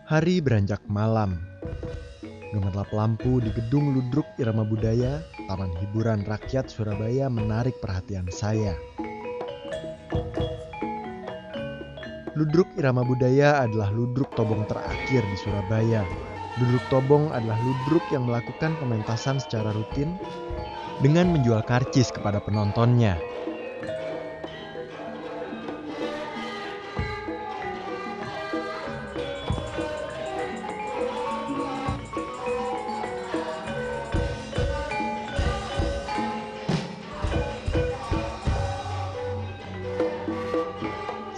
Hari beranjak malam. Gemerlap lampu di gedung Ludruk Irama Budaya, Taman Hiburan Rakyat Surabaya menarik perhatian saya. Ludruk Irama Budaya adalah ludruk tobong terakhir di Surabaya. Ludruk tobong adalah ludruk yang melakukan pementasan secara rutin dengan menjual karcis kepada penontonnya.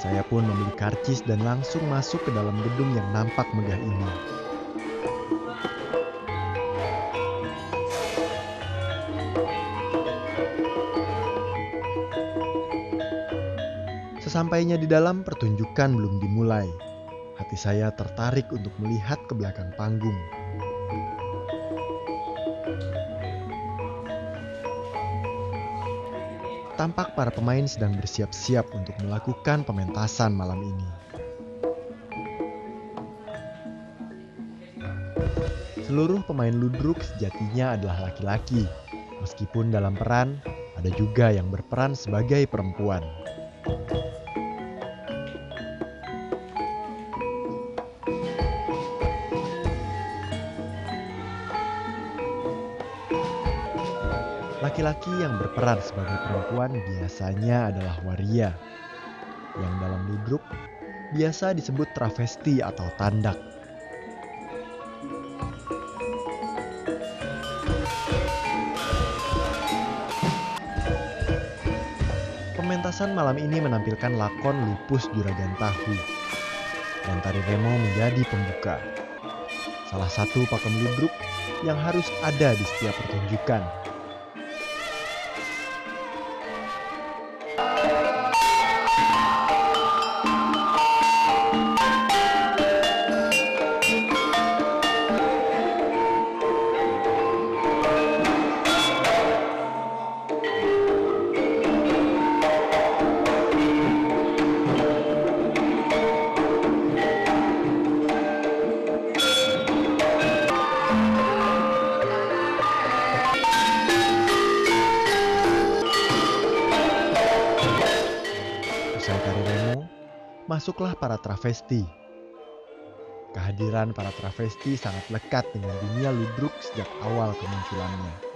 Saya pun membeli karcis dan langsung masuk ke dalam gedung yang nampak megah ini. Sesampainya di dalam, pertunjukan belum dimulai. Hati saya tertarik untuk melihat ke belakang panggung. Tampak para pemain sedang bersiap-siap untuk melakukan pementasan malam ini. Seluruh pemain ludruk sejatinya adalah laki-laki, meskipun dalam peran ada juga yang berperan sebagai perempuan. Laki-laki yang berperan sebagai perempuan biasanya adalah waria, yang dalam ludruk biasa disebut travesti atau tandak. Pementasan malam ini menampilkan lakon Lupus Juragan Tahu, dan tari remo menjadi pembuka. Salah satu pakem ludruk yang harus ada di setiap pertunjukan. Usai tari remo, masuklah para travesti. Kehadiran para travesti sangat lekat dengan dunia ludruk sejak awal kemunculannya.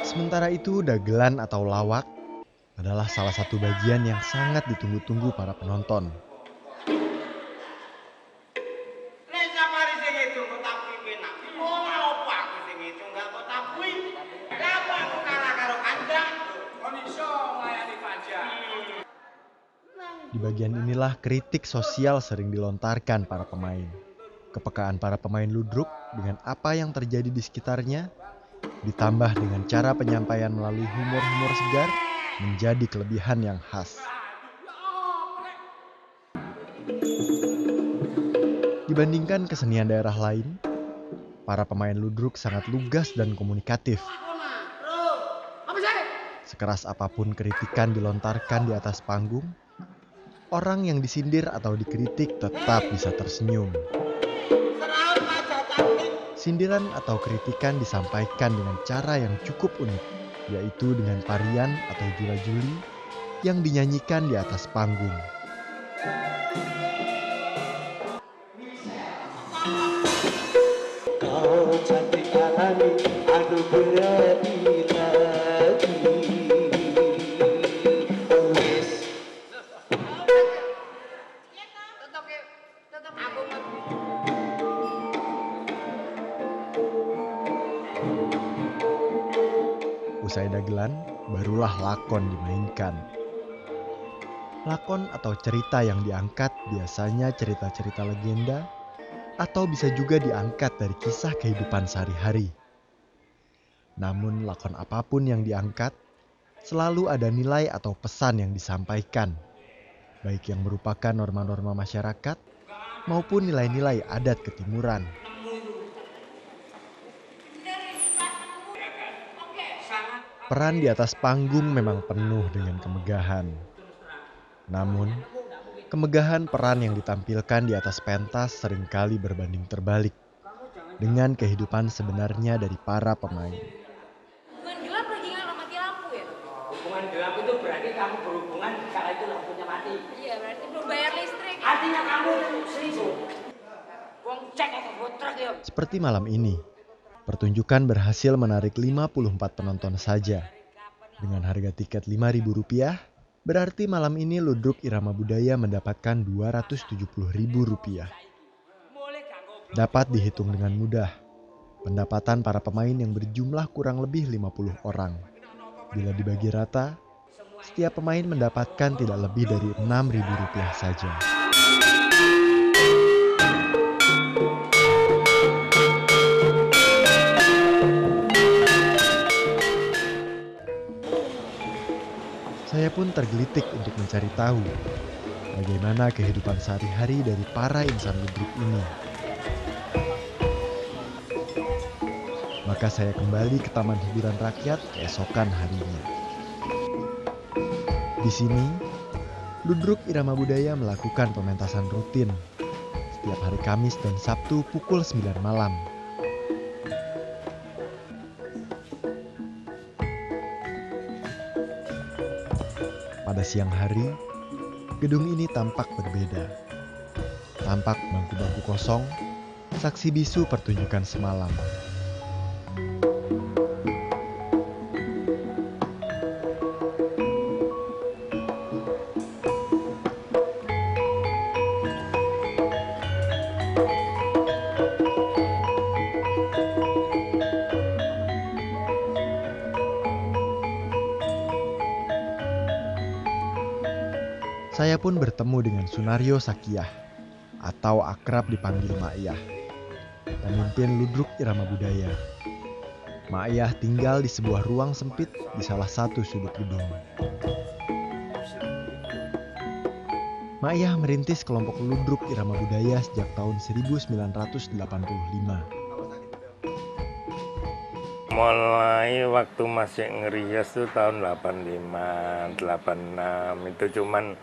Sementara itu, dagelan atau lawak adalah salah satu bagian yang sangat ditunggu-tunggu para penonton. Di bagian inilah kritik sosial sering dilontarkan para pemain. Kepekaan para pemain ludruk dengan apa yang terjadi di sekitarnya, ditambah dengan cara penyampaian melalui humor-humor segar, menjadi kelebihan yang khas. Dibandingkan kesenian daerah lain, para pemain ludruk sangat lugas dan komunikatif. Sekeras apapun kritikan dilontarkan di atas panggung, orang yang disindir atau dikritik tetap bisa tersenyum. Sindiran atau kritikan disampaikan dengan cara yang cukup unik, yaitu dengan tarian atau jula-juli yang dinyanyikan di atas panggung. Kau cantik alami, aduh berani lagi. Usai dagelan, barulah lakon dimainkan. Lakon atau cerita yang diangkat biasanya cerita-cerita legenda atau bisa juga diangkat dari kisah kehidupan sehari-hari. Namun lakon apapun yang diangkat, selalu ada nilai atau pesan yang disampaikan, baik yang merupakan norma-norma masyarakat maupun nilai-nilai adat ketimuran. Peran di atas panggung memang penuh dengan kemegahan. Namun, kemegahan peran yang ditampilkan di atas pentas seringkali berbanding terbalik dengan kehidupan sebenarnya dari para pemain. Hubungan gelap lagi nggak mati lampu ya? Hubungan gelap itu berarti kamu berhubungan kala itu lampunya mati. Iya, berarti belum bayar listrik. Artinya kamu selingkuh. Wong cek atau botrek ya. Seperti malam ini, pertunjukan berhasil menarik 54 penonton saja. Dengan harga tiket Rp5.000, berarti malam ini Ludruk Irama Budaya mendapatkan Rp270.000. Dapat dihitung dengan mudah, pendapatan para pemain yang berjumlah kurang lebih 50 orang. Bila dibagi rata, setiap pemain mendapatkan tidak lebih dari Rp6.000 saja. Saya pun tergelitik untuk mencari tahu bagaimana kehidupan sehari-hari dari para insan ludruk ini. Maka saya kembali ke Taman Hiburan Rakyat keesokan harinya. Di sini, Ludruk Irama Budaya melakukan pementasan rutin setiap hari Kamis dan Sabtu pukul 9 malam. Pada siang hari, gedung ini tampak berbeda. Tampak bangku-bangku kosong, saksi bisu pertunjukan semalam. Saya pun bertemu dengan Sunario Sakiyah, atau akrab dipanggil Ma'iyah, pemimpin Ludruk Irama Budaya. Ma'iyah tinggal di sebuah ruang sempit di salah satu sudut gedung. Ma'iyah merintis kelompok Ludruk Irama Budaya sejak tahun 1985. Mulai waktu masih ngerias tuh tahun 85, 86 itu cuman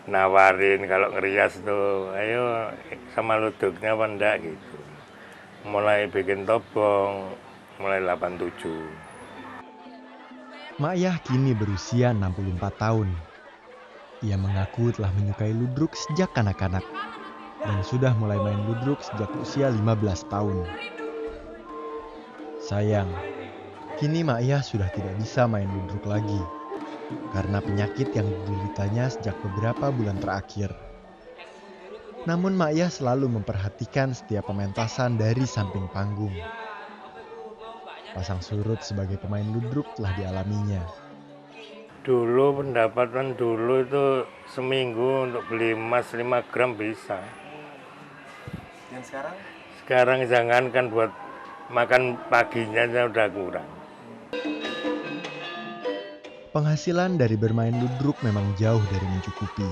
nawarin kalau ngerias tuh ayo sama ludruknya apa enggak gitu. Mulai bikin topong mulai 87. Ma'iyah kini berusia 64 tahun. Ia mengaku telah menyukai ludruk sejak kanak-kanak dan sudah mulai main ludruk sejak usia 15 tahun. Sayang, kini Ma'iyah sudah tidak bisa main ludruk lagi karena penyakit yang dideritanya sejak beberapa bulan terakhir. Namun Ma'iyah selalu memperhatikan setiap pementasan dari samping panggung. Pasang surut sebagai pemain ludruk telah dialaminya. Dulu pendapatan dulu itu seminggu untuk beli emas 5 gram bisa. Dan sekarang? Sekarang jangankan buat makan paginya udah kurang. Penghasilan dari bermain ludruk memang jauh dari mencukupi.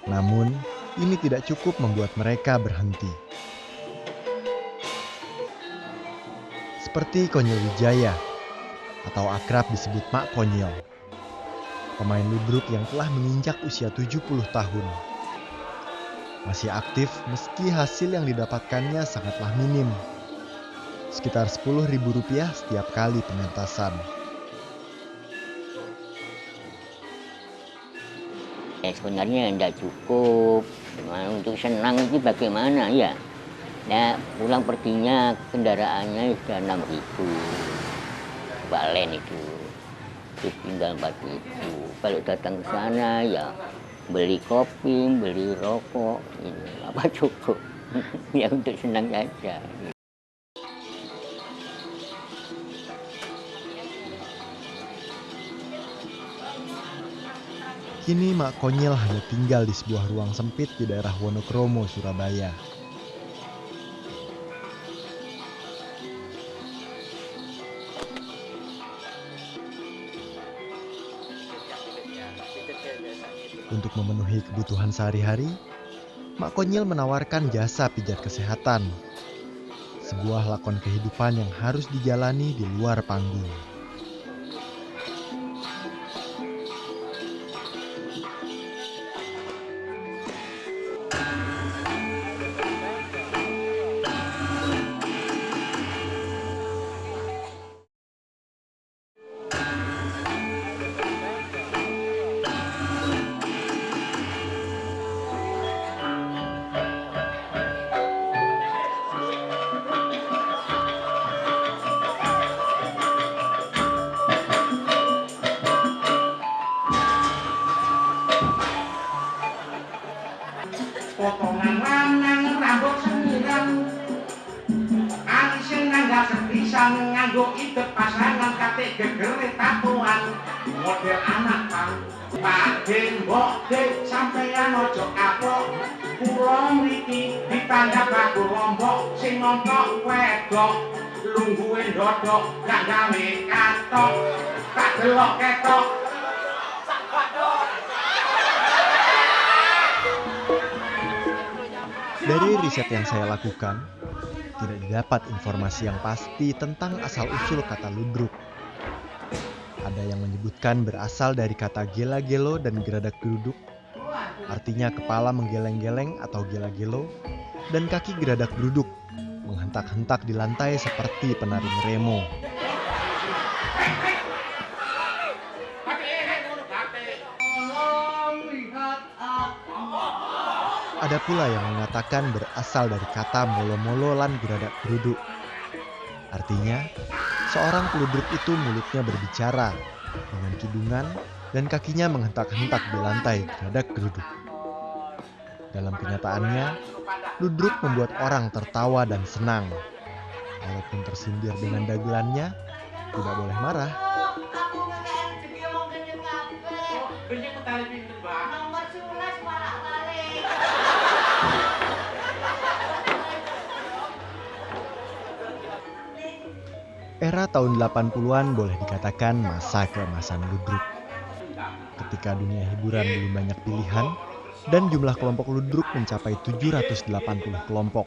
Namun, ini tidak cukup membuat mereka berhenti. Seperti Konyol Wijaya, atau akrab disebut Mak Konyol. Pemain ludruk yang telah menginjak usia 70 tahun. Masih aktif meski hasil yang didapatkannya sangatlah minim. Sekitar Rp10.000 setiap kali pementasan. Sebenarnya tidak cukup. Untuk senang itu bagaimana ya? Nah, pulang perginya kendaraannya sudah 6.000. Balen itu. Terus tinggal 4.000. Kalau datang ke sana ya beli kopi, beli rokok, ini apa cukup. Ya untuk senang saja. Kini Mak Konyil hanya tinggal di sebuah ruang sempit di daerah Wonokromo, Surabaya. Untuk memenuhi kebutuhan sehari-hari, Mak Konyil menawarkan jasa pijat kesehatan. Sebuah lakon kehidupan yang harus dijalani di luar panggung. Potongan lanang rambut seniran Alisin nanggal sepisan nganggo ide pasangan kate gegere tatuan model anak pang Pakde mbok dek sampeyan ojo kapok kula mriki ditandha baku lombok sing nontok wedok lungguhe ndodok gak gawe katok tak delok ketok. Dari riset yang saya lakukan, tidak didapat informasi yang pasti tentang asal-usul kata ludruk. Ada yang menyebutkan berasal dari kata gela-gelo dan geradak geruduk, artinya kepala menggeleng-geleng atau gela-gelo, dan kaki geradak geruduk, menghentak-hentak di lantai seperti penari ngeremo. Ada pula yang mengatakan berasal dari kata molo-molo lan geradak geruduk. Artinya, seorang peludruk itu mulutnya berbicara dengan kidungan dan kakinya menghentak-hentak di lantai geradak geruduk. Dalam kenyataannya, ludruk membuat orang tertawa dan senang. Walaupun tersindir dengan dagelannya, tidak boleh marah. Era tahun 80-an boleh dikatakan masa keemasan ludruk. Ketika dunia hiburan belum banyak pilihan dan jumlah kelompok ludruk mencapai 780 kelompok.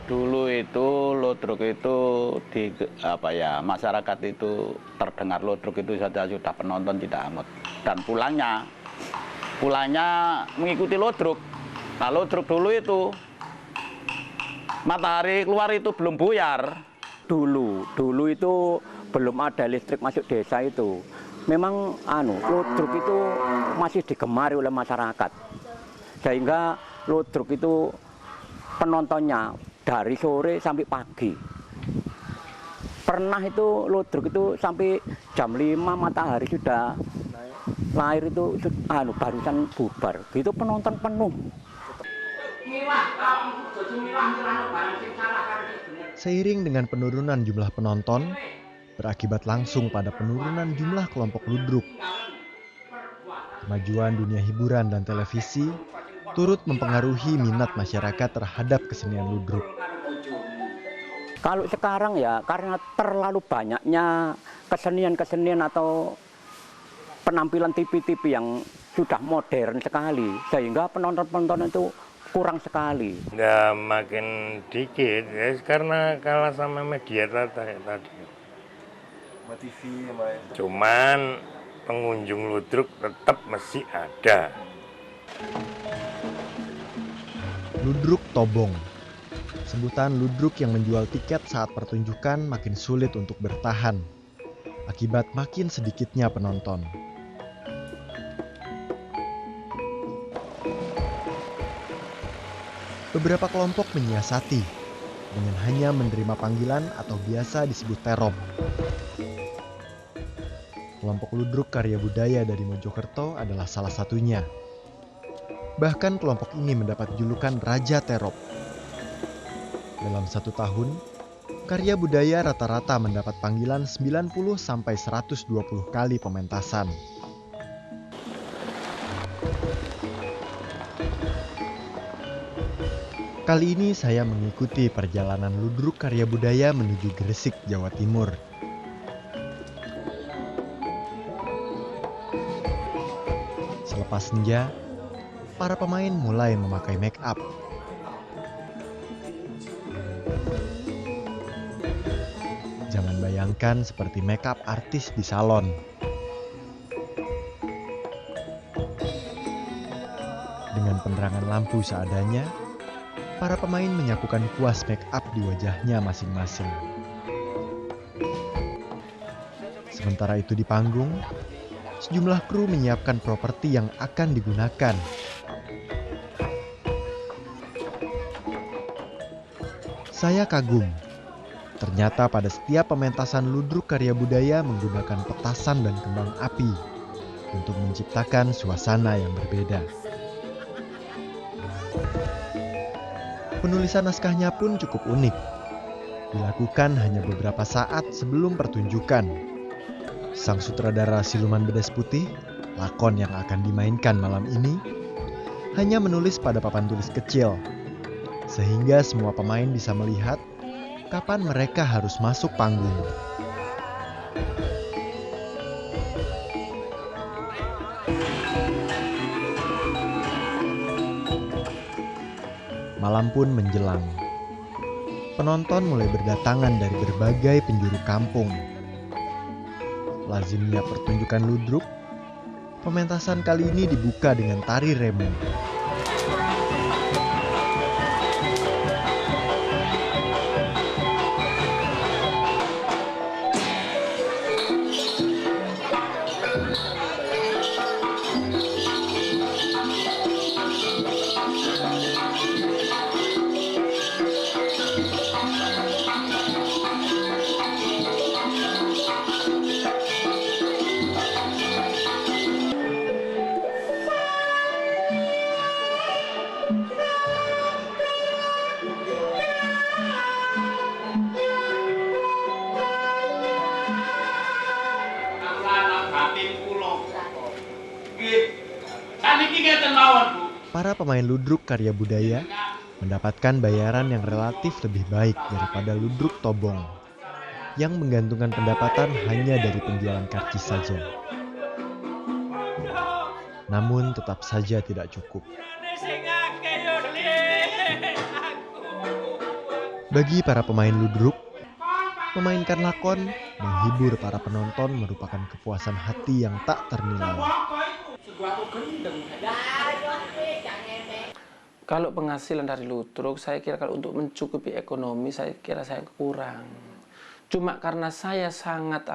Dulu itu ludruk itu masyarakat itu terdengar ludruk itu saja sudah penonton tidak amat. Dan pulangnya mengikuti ludruk. Nah ludruk dulu itu matahari keluar itu belum buyar. Dulu itu belum ada listrik masuk desa itu. Memang ludruk itu masih digemari oleh masyarakat. Sehingga ludruk itu penontonnya dari sore sampai pagi. Pernah itu ludruk itu sampai jam 5 matahari sudah lahir itu barusan bubar. Gitu penonton penuh. Seiring dengan penurunan jumlah penonton, berakibat langsung pada penurunan jumlah kelompok ludruk. Kemajuan dunia hiburan dan televisi turut mempengaruhi minat masyarakat terhadap kesenian ludruk. Kalau sekarang ya karena terlalu banyaknya kesenian-kesenian atau penampilan TV-TV yang sudah modern sekali, sehingga penonton-penonton itu kurang sekali. Ya makin dikit ya karena kalah sama media tadi. Sama TV sama itu. Cuman pengunjung ludruk tetap masih ada. Ludruk Tobong. Sebutan ludruk yang menjual tiket saat pertunjukan makin sulit untuk bertahan akibat makin sedikitnya penonton. Beberapa kelompok menyiasati dengan hanya menerima panggilan atau biasa disebut terop. Kelompok ludruk karya budaya dari Mojokerto adalah salah satunya. Bahkan kelompok ini mendapat julukan Raja Terop. Dalam 1 tahun, Karya budaya rata-rata mendapat panggilan 90-120 kali pementasan. Kali ini saya mengikuti perjalanan ludruk karya budaya menuju Gresik, Jawa Timur. Selepas senja, para pemain mulai memakai make up. Jangan bayangkan seperti make up artis di salon. Dengan penerangan lampu seadanya, para pemain menyapukan kuas make up di wajahnya masing-masing. Sementara itu di panggung, sejumlah kru menyiapkan properti yang akan digunakan. Saya kagum. Ternyata pada setiap pementasan ludruk karya budaya menggunakan petasan dan kembang api untuk menciptakan suasana yang berbeda. Penulisan naskahnya pun cukup unik. Dilakukan hanya beberapa saat sebelum pertunjukan. Sang sutradara Siluman Bedes Putih, lakon yang akan dimainkan malam ini, hanya menulis pada papan tulis kecil, sehingga semua pemain bisa melihat kapan mereka harus masuk panggung. Malam pun menjelang. Penonton mulai berdatangan dari berbagai penjuru kampung. Lazimnya pertunjukan ludruk, pementasan kali ini dibuka dengan tari remo. Para pemain ludruk karya budaya mendapatkan bayaran yang relatif lebih baik daripada ludruk tobong yang menggantungkan pendapatan hanya dari penjualan karcis saja. Namun tetap saja tidak cukup. Bagi para pemain ludruk, memainkan lakon, menghibur para penonton merupakan kepuasan hati yang tak ternilai. Kalau penghasilan dari ludruk, saya kira kalau untuk mencukupi ekonomi, saya kira saya kurang. Cuma karena saya sangat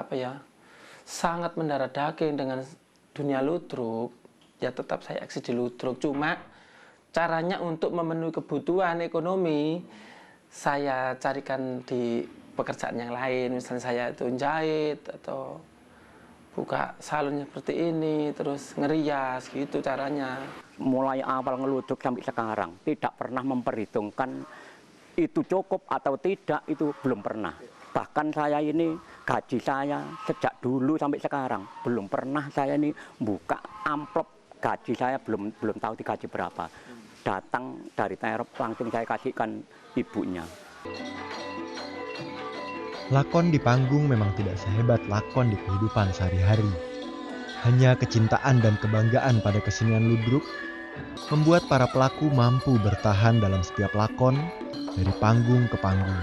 sangat mendarah daging dengan dunia ludruk, ya tetap saya eksis di ludruk. Cuma caranya untuk memenuhi kebutuhan ekonomi, saya carikan di pekerjaan yang lain. Misalnya saya itu jahit atau buka salon seperti ini, terus ngerias gitu caranya. Mulai awal ngeludruk sampai sekarang tidak pernah memperhitungkan itu cukup atau tidak, itu belum pernah. Bahkan saya ini gaji saya sejak dulu sampai sekarang belum pernah saya ini buka amplop gaji saya, belum tahu digaji berapa. Datang dari terop langsung saya kasihkan ibunya. Lakon di panggung memang tidak sehebat lakon di kehidupan sehari-hari. Hanya kecintaan dan kebanggaan pada kesenian ludruk membuat para pelaku mampu bertahan dalam setiap lakon dari panggung ke panggung.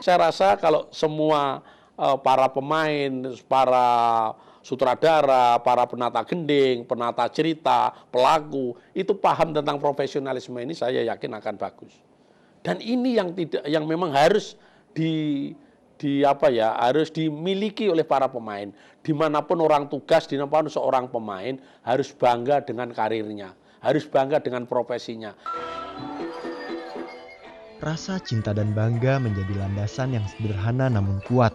Saya rasa kalau semua para pemain, para sutradara, para penata gending, penata cerita, pelaku itu paham tentang profesionalisme ini, saya yakin akan bagus. Dan ini yang memang harus harus dimiliki oleh para pemain. Dimanapun orang tugas, dimanapun seorang pemain harus bangga dengan karirnya, harus bangga dengan profesinya. Rasa cinta dan bangga menjadi landasan yang sederhana namun kuat,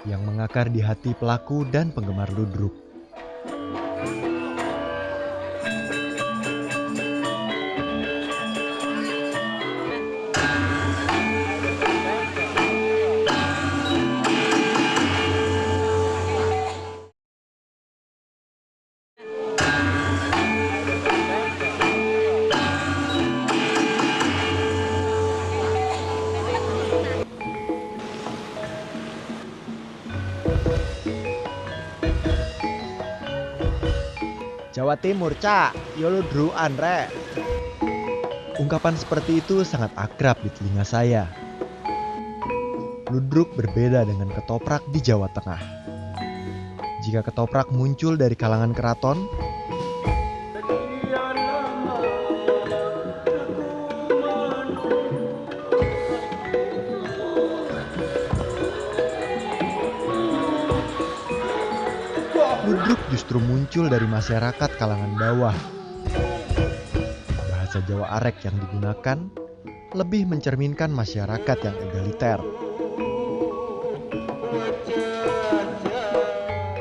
yang mengakar di hati pelaku dan penggemar ludruk. Jawa Timur, Cak. Yo ludrukan, Rek. Ungkapan seperti itu sangat akrab di telinga saya. Ludruk berbeda dengan ketoprak di Jawa Tengah. Jika ketoprak muncul dari kalangan keraton, ludruk justru muncul dari masyarakat kalangan bawah. Bahasa Jawa Arek yang digunakan lebih mencerminkan masyarakat yang egaliter.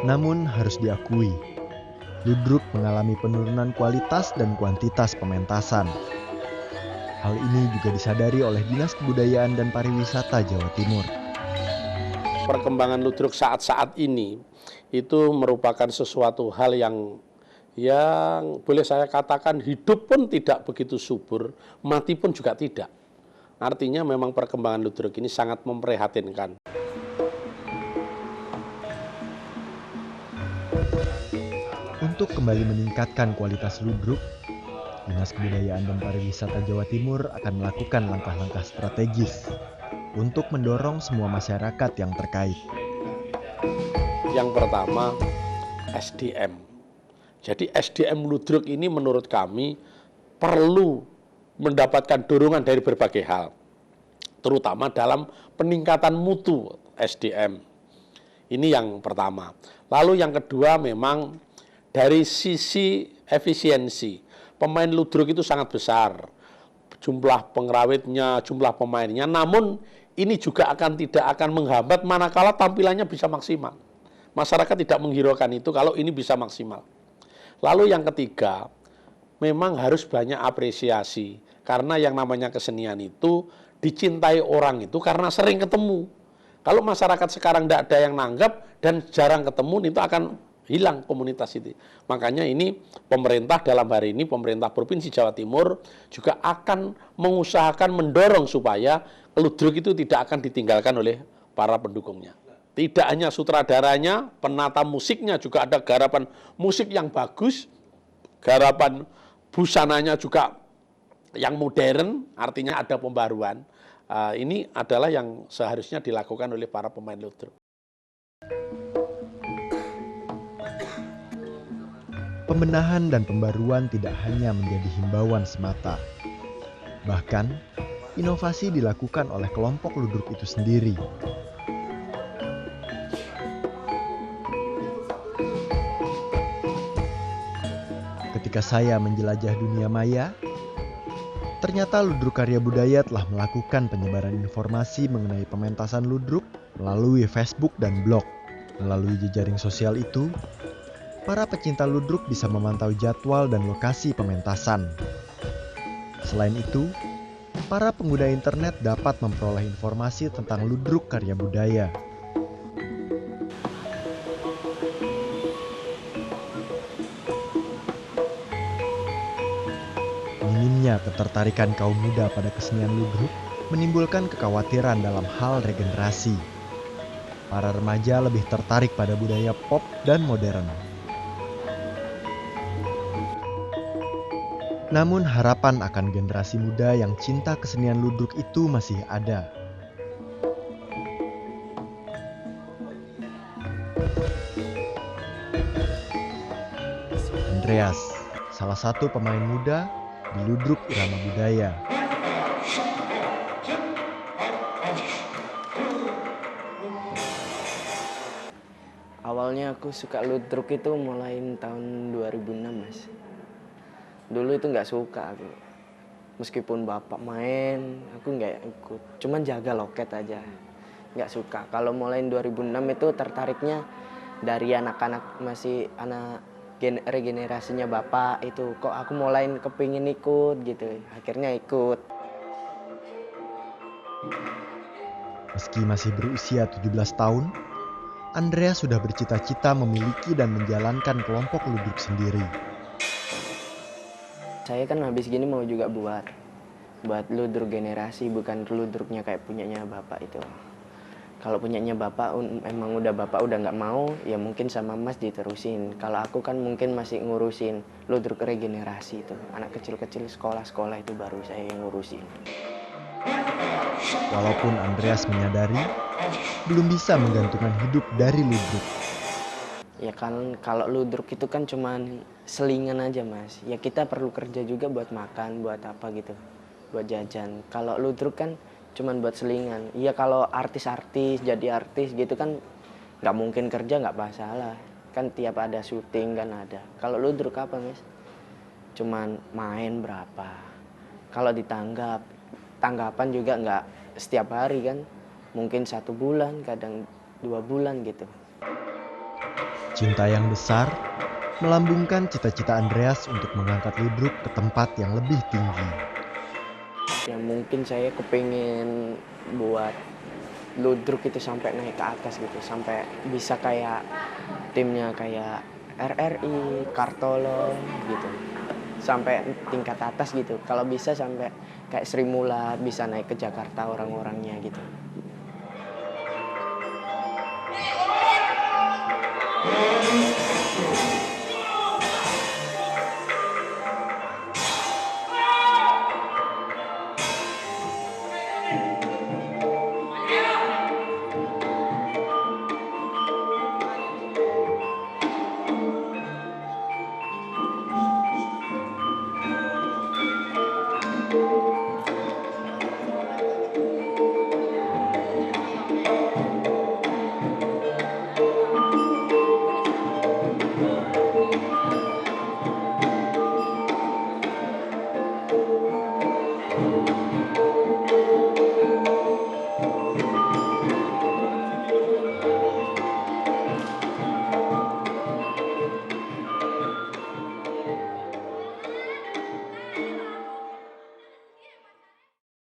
Namun harus diakui, ludruk mengalami penurunan kualitas dan kuantitas pementasan. Hal ini juga disadari oleh Dinas Kebudayaan dan Pariwisata Jawa Timur. Perkembangan ludruk saat-saat ini itu merupakan sesuatu hal yang boleh saya katakan hidup pun tidak begitu subur, mati pun juga tidak. Artinya memang perkembangan ludruk ini sangat memprihatinkan. Untuk kembali meningkatkan kualitas ludruk, Dinas Kebudayaan dan Pariwisata Jawa Timur akan melakukan langkah-langkah strategis untuk mendorong semua masyarakat yang terkait. Yang pertama, SDM. Jadi SDM ludruk ini menurut kami perlu mendapatkan dorongan dari berbagai hal, terutama dalam peningkatan mutu SDM. Ini yang pertama. Lalu yang kedua memang dari sisi efisiensi. Pemain ludruk itu sangat besar. Jumlah pengrawitnya, jumlah pemainnya. Namun ini juga tidak akan menghambat manakala tampilannya bisa maksimal. Masyarakat tidak menghiraukan itu kalau ini bisa maksimal. Lalu yang ketiga, memang harus banyak apresiasi. Karena yang namanya kesenian itu dicintai orang itu karena sering ketemu. Kalau masyarakat sekarang tidak ada yang nanggap dan jarang ketemu, itu akan hilang komunitas itu. Makanya ini pemerintah dalam hari ini, pemerintah Provinsi Jawa Timur juga akan mengusahakan mendorong supaya ludruk itu tidak akan ditinggalkan oleh para pendukungnya. Tidak hanya sutradaranya, penata musiknya juga ada garapan musik yang bagus, garapan busananya juga yang modern, artinya ada pembaruan. Ini adalah yang seharusnya dilakukan oleh para pemain ludruk. Pembenahan dan pembaruan tidak hanya menjadi himbauan semata. Bahkan, inovasi dilakukan oleh kelompok ludruk itu sendiri. Ketika saya menjelajah dunia maya, ternyata Ludruk Karya Budaya telah melakukan penyebaran informasi mengenai pementasan ludruk melalui Facebook dan blog. Melalui jejaring sosial itu, para pecinta ludruk bisa memantau jadwal dan lokasi pementasan. Selain itu, para pengguna internet dapat memperoleh informasi tentang ludruk karya budaya. Minimnya ketertarikan kaum muda pada kesenian ludruk menimbulkan kekhawatiran dalam hal regenerasi. Para remaja lebih tertarik pada budaya pop dan modern. Namun harapan akan generasi muda yang cinta kesenian ludruk itu masih ada. Andreas, salah satu pemain muda di Ludruk Irama Budaya. Awalnya aku suka ludruk itu mulai tahun 2006, Mas. Dulu itu nggak suka aku. Meskipun bapak main, aku nggak ikut. Cuman jaga loket aja. Nggak suka. Kalau mulai 2006 itu tertariknya dari anak-anak masih anak regenerasinya bapak itu. Kok aku mulai kepingin ikut gitu. Akhirnya ikut. Meski masih berusia 17 tahun, Andreas sudah bercita-cita memiliki dan menjalankan kelompok ludruk sendiri. Saya kan habis gini mau juga buat ludruk generasi, bukan ludruknya kayak punyanya bapak itu. Kalau punyanya bapak, emang bapak udah nggak mau, ya mungkin sama mas diterusin. Kalau aku kan mungkin masih ngurusin ludruk regenerasi itu. Anak kecil-kecil sekolah-sekolah itu baru saya yang ngurusin. Walaupun Andreas menyadari belum bisa menggantungkan hidup dari ludruk. Ya kan kalau ludruk itu kan cuman selingan aja mas. Ya kita perlu kerja juga buat makan, buat apa gitu, buat jajan. Kalau ludruk kan cuman buat selingan. Iya kalau artis-artis jadi artis gitu kan nggak mungkin kerja nggak masalah. Kan tiap ada syuting kan ada. Kalau ludruk apa mas? Cuman main berapa. Kalau ditanggap, tanggapan juga nggak setiap hari kan. Mungkin 1 bulan, kadang 2 bulan gitu. Cinta yang besar melambungkan cita-cita Andreas untuk mengangkat ludruk ke tempat yang lebih tinggi. Ya mungkin saya kepingin buat ludruk itu sampai naik ke atas gitu, sampai bisa kayak timnya kayak RRI, Kartolo gitu, sampai tingkat atas gitu. Kalau bisa sampai kayak Sri Mulat bisa naik ke Jakarta orang-orangnya gitu.